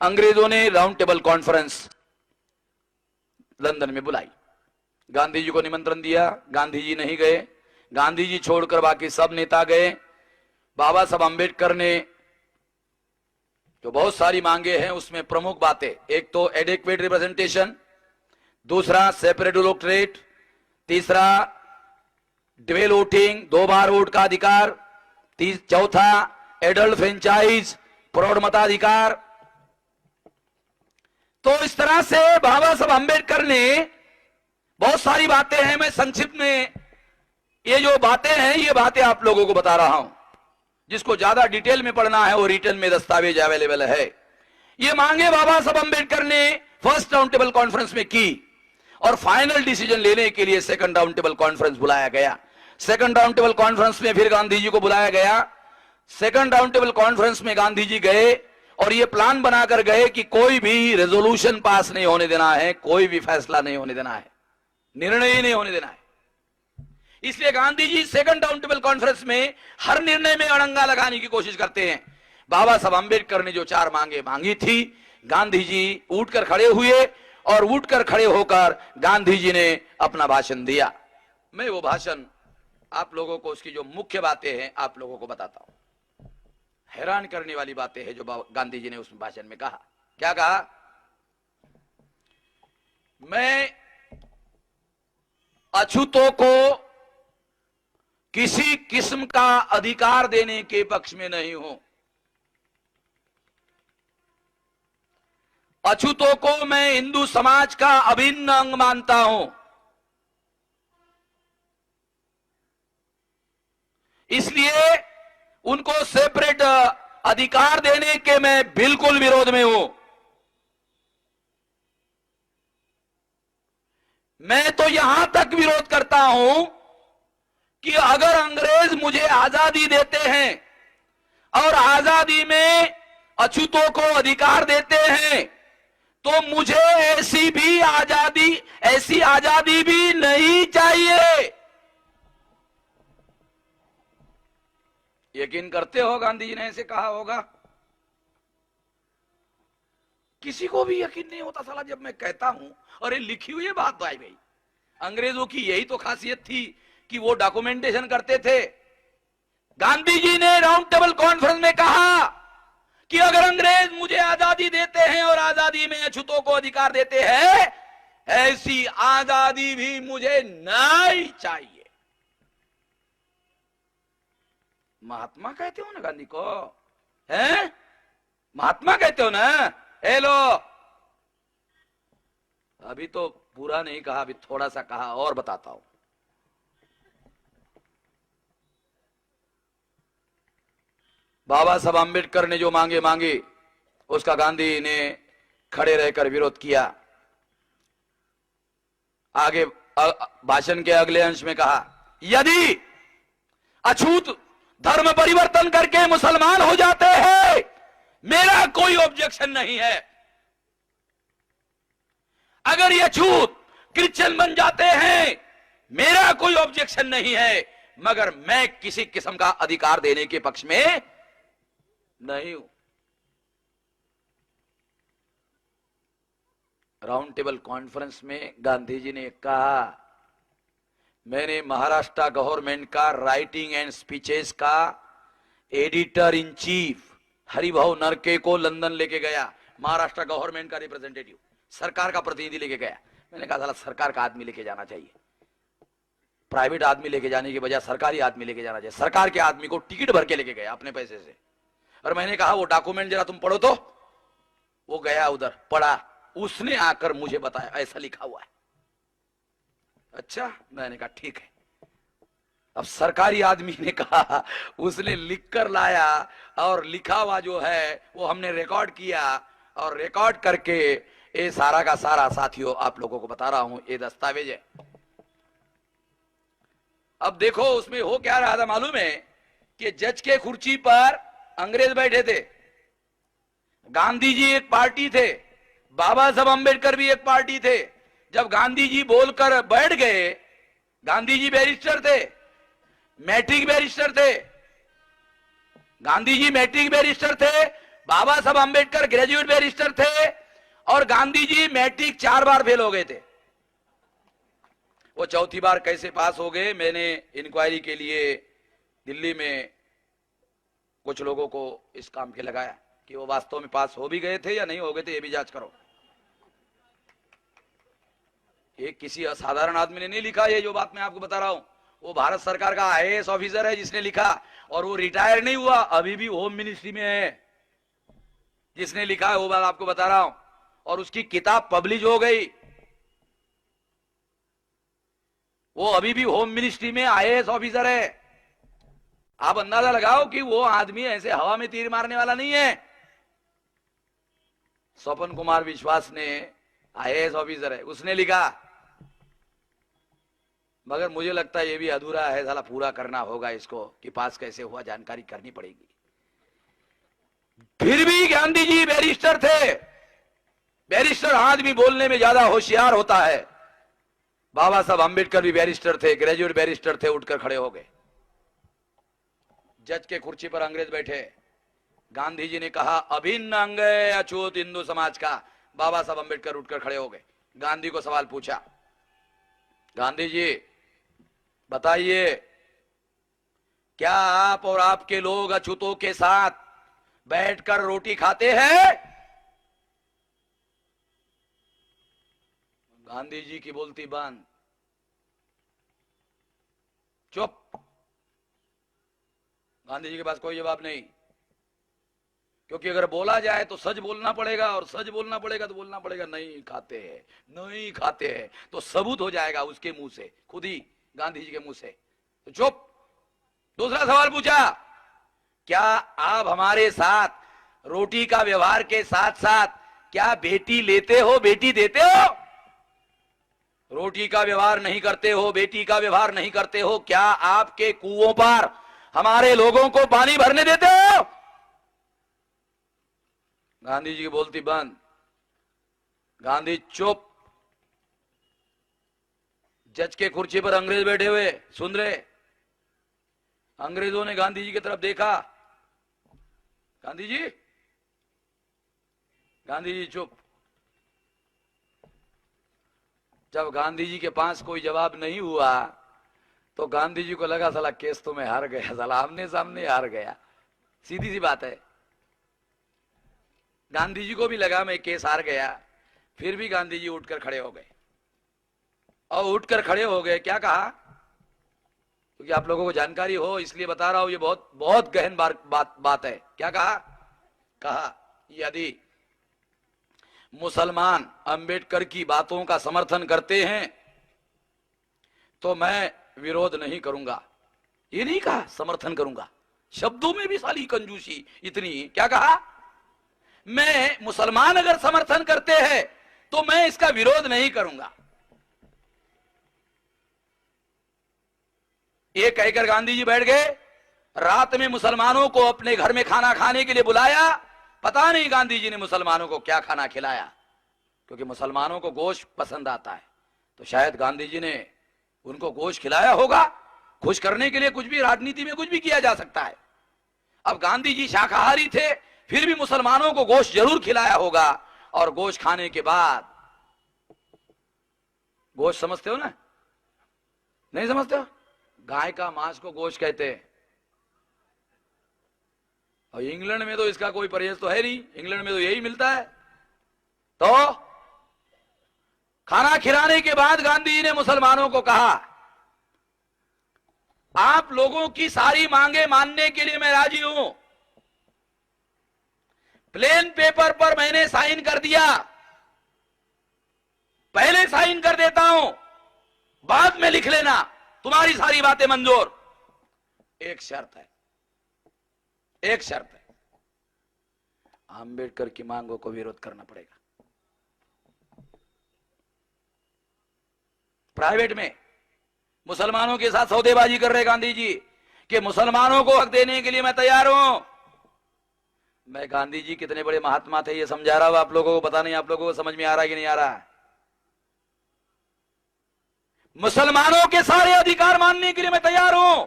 अंग्रेजों ने round table conference London में बुलाई। गांधी जी को निमंत्रण दिया, गांधी जी नहीं गए। गांधी जी छोड़कर बाकी सब नेता गए। बाबा साहब अंबेडकर ने जो बहुत सारी मांगे हैं उसमें प्रमुख बातें, एक तो एडिक्वेट रिप्रेजेंटेशन, दूसरा सेपरेट इलेक्टोरेट, तीसरा ड्यूअल वोटिंग, 2 बार वोट का अधिकार, चौथा एडल्ट फ्रेंचाइज, प्रौढ़ मताधिकार। तो इस तरह से बाबा साहब अंबेडकर ने बहुत सारी बातें हैं। मैं संक्षिप्त में ये जो बातें हैं ये बातें आप लोगों को बता रहा हूं। जिसको ज्यादा डिटेल में पढ़ना है वो रिटर्न में दस्तावेज अवेलेबल है। ये मांगे बाबा साहब अंबेडकर ने फर्स्ट राउंड टेबल कॉन्फ्रेंस में की और फाइनल डिसीजन लेने के लिए सेकंड राउंड टेबल कॉन्फ्रेंस बुलाया गया। सेकंड राउंड टेबल कॉन्फ्रेंस में फिर गांधी जी को बुलाया गया। सेकंड राउंड टेबल कॉन्फ्रेंस में गांधी जी गए और ये प्लान बनाकर गए कि कोई भी रेजोल्यूशन पास नहीं होने देना है, कोई भी फैसला नहीं होने देना है, निर्णय ही नहीं होने देना है। इसलिए Gandhi ji second round table conference में हर निर्णय में अड़ंगा लगाने की कोशिश करते हैं। बाबा साहब अंबेडकर ने जो 4 मांगे मांगी थी, गांधी जी उठकर खड़े हुए और उठकर खड़े होकर गांधी जी ने अपना भाषण दिया। मैं वो भाषण आप लोगों को उसकी जो मुख्य बातें हैं आप लोगों को बताता हूं। हैरान करने वाली बातें हैं जो गांधी जी ने उस भाषण में कहा। क्या कहा? मैं अछूतों को किसी किस्म का अधिकार देने के पक्ष में नहीं हूं। अछूतों को मैं हिंदू समाज का अभिन्न अंग मानता हूं। इसलिए उनको सेपरेट अधिकार देने के मैं बिल्कुल विरोध में हूं। मैं तो यहां तक विरोध करता हूं कि अगर अंग्रेज मुझे आजादी देते हैं और आजादी में अछूतों को अधिकार देते हैं तो मुझे ऐसी आजादी भी नहीं चाहिए। यकीन करते हो गांधी जी ने ऐसे कहा होगा? किसी को भी यकीन नहीं होता साला जब मैं कहता हूं। और ये लिखी हुई बात भाई भाई, अंग्रेजों की यही तो खासियत थी कि वो डॉक्यूमेंटेशन करते थे। गांधी जी ने राउंड टेबल कॉन्फ्रेंस में कहा कि अगर अंग्रेज मुझे आजादी देते हैं और आजादी में अछूतों को अधिकार देते हैं, ऐसी आजादी भी मुझे नहीं चाहिए। महात्मा कहते हो ना गांधी को, हैं? महात्मा कहते हो ना? हेलो, अभी तो पूरा नहीं कहा, अभी थोड़ा सा कहा और बताता हूं। बाबा साहब अंबेडकर ने जो मांगे मांगे उसका गांधी ने खड़े रहकर विरोध किया। आगे भाषण के अगले अंश में कहा, यदि अछूत धर्म परिवर्तन करके मुसलमान हो जाते हैं मेरा कोई ऑब्जेक्शन नहीं है। अगर ये अछूत क्रिश्चियन बन जाते हैं मेरा कोई ऑब्जेक्शन नहीं है, मगर मैं किसी किस्म का अधिकार देने के पक्ष में नहीं हूं। राउंड टेबल कॉन्फ्रेंस में गांधी जी ने कहा, मैंने महाराष्ट्र गवर्नमेंट का राइटिंग एंड स्पीचेस का एडिटर इन चीफ हरिभाऊ नरके को लंदन लेके गया। महाराष्ट्र गवर्नमेंट का रिप्रेजेंटेटिव, सरकार का प्रतिनिधि लेके गया। मैंने कहा सरकार का आदमी लेके जाना चाहिए, प्राइवेट आदमी लेके जाने के बजाय सरकारी आदमी लेके जाना चाहिए। सरकार के आदमी को टिकट भर के लेके गया अपने पैसे से। और मैंने कहा वो डॉक्यूमेंट जरा तुम पढ़ो तो। वो गया उधर, पढ़ा, उसने आकर मुझे बताया ऐसा लिखा हुआ है। अच्छा, मैंने कहा ठीक है। अब सरकारी आदमी ने कहा, उसने लिख कर लाया और लिखा हुआ जो है वो हमने रिकॉर्ड किया और रिकॉर्ड करके ये सारा का सारा साथियों आप लोगों को बता रहा हूं, ये दस्तावेज है। अब देखो उसमें हो क्या रहा था मालूम है कि जज के कुर्सी पर अंग्रेज बैठे थे, गांधी जी एक पार्टी थे, बाबा साहब अंबेडकर भी एक पार्टी थे। जब गांधी जी बोलकर बैठ गए, गांधी जी बैरिस्टर थे, मैट्रिक बैरिस्टर थे, गांधी जी मैट्रिक बैरिस्टर थे, बाबा साहब अंबेडकर ग्रेजुएट बैरिस्टर थे और गांधी जी मैट्रिक 4 बार फेल हो गए थे। वो चौथी बार कैसे पास हो गए, मैंने इंक्वायरी के लिए दिल्ली में कुछ लोगों को इस काम के लगाया कि वो वास्तव में पास हो भी गए थे या नहीं हो गए थे, ये भी जांच करो। ये किसी असाधारण आदमी ने नहीं लिखा, ये जो बात मैं आपको बता रहा हूं वो भारत सरकार का आईएएस ऑफिसर है जिसने लिखा, और वो रिटायर नहीं हुआ, अभी भी होम मिनिस्ट्री में है। जिसने लिखा है वो बात आपको बता रहा हूं, और उसकी किताब पब्लिश हो गई। वो अभी भी होम मिनिस्ट्री में आईएएस ऑफिसर है। आप अंदाजा लगाओ कि वो आदमी ऐसे हवा में तीर मारने वाला नहीं है। स्वपन कुमार विश्वास ने आईएएस ऑफिसर है, उसने लिखा, मगर मुझे लगता है ये भी अधूरा है, साला पूरा करना होगा इसको कि पास कैसे हुआ जानकारी करनी पड़ेगी। फिर भी गांधी जी बैरिस्टर थे। बैरिस्टर आदमी बोलने में ज्यादा होशियार होता है। बाबा साहब अंबेडकर भी बैरिस्टर थे, ग्रेजुएट बैरिस्टर थे, उठकर खड़े हो गए। जज के कुर्सी पर अंग्रेज बैठे। गांधी जी ने कहा अभिन्न अंग है अछूत हिंदू समाज का। बाबा साहब अंबेडकर उठकर खड़े हो गए। गांधी को सवाल पूछा, गांधी जी बताइए, क्या आप और आपके लोग अछूतों के साथ बैठकर रोटी खाते हैं? गांधी जी की बोलती बंद, चुप। गांधी जी के पास कोई जवाब नहीं, क्योंकि अगर बोला जाए तो सच बोलना पड़ेगा, और सच बोलना पड़ेगा तो बोलना पड़ेगा नहीं खाते हैं, नहीं खाते हैं, तो सबूत हो जाएगा उसके मुंह से, खुद ही गांधी जी के मुंह से। तो चुप। दूसरा सवाल पूछा, क्या आप हमारे साथ रोटी का व्यवहार के साथ साथ क्या बेटी लेते हो, बेटी देते हो? रोटी का व्यवहार नहीं करते हो, बेटी का व्यवहार नहीं करते हो, क्या आपके कुओं पर हमारे लोगों को पानी भरने देते हो? गांधी जी की बोलती बंद। गांधी चुप। जज के कुर्सी पर अंग्रेज बैठे हुए सुन रहे। अंग्रेजों ने गांधी जी की तरफ देखा। गांधी जी, गांधी जी चुप। जब गांधी जी के पास कोई जवाब नहीं हुआ तो गांधी जी को लगा साला केस तो मैं हार गया, साला आमने सामने हार गया। सीधी सी बात है। गांधी जी को भी लगा मैं केस हार गया। फिर भी गांधी जी उठकर खड़े हो गए, और उठकर खड़े हो गए क्या कहा, क्योंकि आप लोगों को जानकारी हो इसलिए बता रहा हूं, ये बहुत बहुत गहन बात है। क्या कहा? कहा यदि मुसलमान अंबेडकर की बातों का समर्थन करते हैं तो मैं विरोध नहीं करूंगा। ये नहीं कहा समर्थन करूंगा, शब्दों में भी साली कंजूसी इतनी। क्या कहा? मैं मुसलमान अगर समर्थन करते हैं तो मैं इसका विरोध नहीं करूंगा। ये कहकर गांधी जी बैठ गए। रात में मुसलमानों को अपने घर में खाना खाने के लिए बुलाया। पता नहीं गांधी जी ने मुसलमानों को क्या खाना खिलाया, क्योंकि मुसलमानों को गोश्त पसंद आता है, तो शायद गांधी जी ने उनको गोश्त खिलाया होगा। खुश करने के लिए कुछ भी, राजनीति में कुछ भी किया जा सकता है। अब गांधी जी शाकाहारी थे, फिर भी मुसलमानों को गोश्त जरूर खिलाया होगा। और गोश्त खाने के बाद, गोश्त समझते हो ना? नहीं समझते हो? गाय का मांस को गोश्त कहते हैं। और इंग्लैंड में तो इसका कोई परहेज तो है नहीं, इंग्लैंड में तो यही मिलता है। तो खाना खिलाने के बाद गांधी जी ने मुसलमानों को कहा, आप लोगों की सारी मांगे मानने के लिए मैं राजी हूं। प्लेन पेपर पर मैंने साइन कर दिया, पहले साइन कर देता हूं, बाद में लिख लेना, तुम्हारी सारी बातें मंजूर। एक शर्त है, एक शर्त है, अंबेडकर की मांगों को विरोध करना पड़ेगा। प्राइवेट में मुसलमानों के साथ सौदेबाजी कर रहे गांधी जी कि मुसलमानों को हक देने के लिए मैं तैयार हूं। मैं गांधी जी कितने बड़े महात्मा थे ये समझा रहा हूं आप लोगों को। पता नहीं आप लोगों को समझ में आ रहा है कि नहीं आ रहा है। मुसलमानों के सारे अधिकार मानने के लिए मैं तैयार हूं,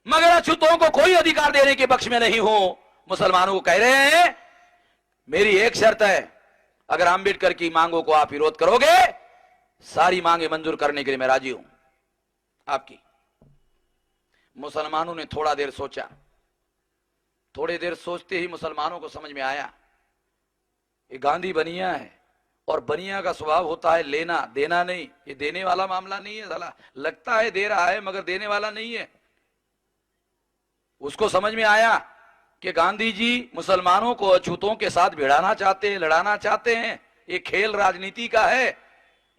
मगर अछूतों को कोई अधिकार देने के पक्ष में नहीं हूं। मुसलमानों को कह रहे हैं मेरी एक शर्त है, अगर अंबेडकर की मांगों को आप विरोध करोगे, सारी मांगे मंजूर करने के लिए मैं राजी हूं आपकी। मुसलमानों ने थोड़ा देर सोचा, थोड़ी देर सोचते ही मुसलमानों को समझ में आया ये गांधी बनिया है, और बनिया का स्वभाव होता है लेना देना नहीं, ये देने वाला मामला नहीं है साला, लगता है दे रहा है मगर देने वाला नहीं है। उसको समझ में आया कि गांधी जी मुसलमानों को अछूतों के साथ भिड़ाना चाहते हैं, लड़ाना चाहते हैं, ये खेल राजनीति का है।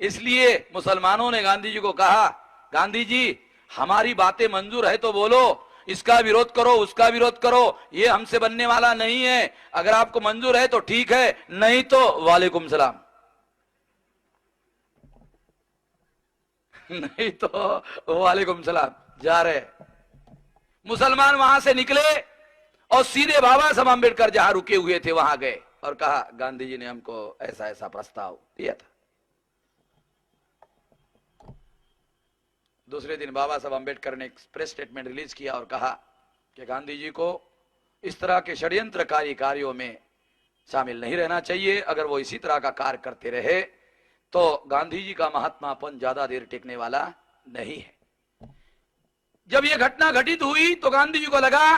इसलिए मुसलमानों ने गांधी जी को कहा, गांधी जी हमारी बातें मंजूर है तो बोलो, इसका विरोध करो उसका विरोध करो, ये हमसे बनने वाला नहीं है। अगर आपको मंजूर है तो ठीक है, नहीं तो वालेकुम सलाम। नहीं तो वालेकुम सलाम, जा रहे। मुसलमान वहां से निकले और सीधे बाबा साहब अम्बेडकर जहां रुके हुए थे वहां गए और कहा गांधी जी ने हमको ऐसा ऐसा प्रस्ताव दिया था। दूसरे दिन बाबा साहब अम्बेडकर ने एक प्रेस स्टेटमेंट रिलीज किया और कहा कि गांधी जी को इस तरह के षड्यंत्रकारी कार्यों में शामिल नहीं रहना चाहिए। अगर वो इसी तरह का कार्य करते रहे तो गांधी जी का महात्मापन ज्यादा देर टिकने वाला नहीं है। जब ये घटना घटित हुई तो गांधी जी को लगा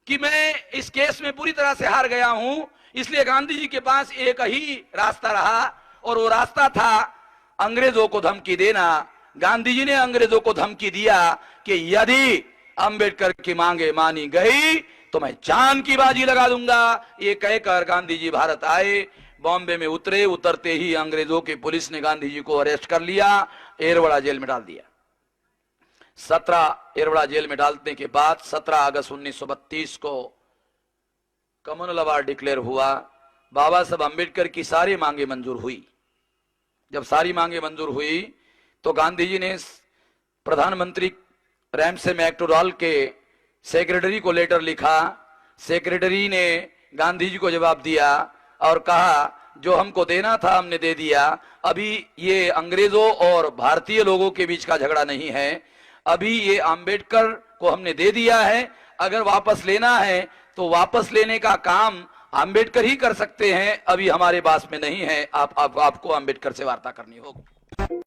कि मैं इस केस में पूरी तरह से हार गया हूं, इसलिए गांधी जी के पास एक ही रास्ता रहा और वो रास्ता था अंग्रेजों को धमकी देना। गांधी जी ने अंग्रेजों को धमकी दिया कि यदि अंबेडकर की मांगे मानी गई तो मैं जान की बाजी लगा दूंगा। ये कहकर गांधी जी भारत आए, बॉम्बे में उतरे। उतरते ही अंग्रेजों की पुलिस ने गांधी जी को अरेस्ट कर लिया, एरवड़ा जेल में डाल दिया। 17 एरवड़ा जेल में डालने के बाद 17 अगस्त 1932 को कम्युनल अवार्ड डिक्लेयर हुआ। बाबा साहब अम्बेडकर की सारी मांगे मंजूर हुई। जब सारी मांगे मंजूर हुई तो गांधी जी ने प्रधानमंत्री रैमसे मैक्डोनाल्ड के सेक्रेटरी को लेटर लिखा। सेक्रेटरी ने गांधी जी को जवाब दिया और कहा जो हमको देना था हमने दे दिया। अभी ये अंग्रेजों और भारतीय लोगों के बीच का झगड़ा नहीं है, अभी ये अंबेडकर को हमने दे दिया है। अगर वापस लेना है तो वापस लेने का काम अंबेडकर ही कर सकते हैं, अभी हमारे पास में नहीं है। आपको अंबेडकर से वार्ता करनी होगी।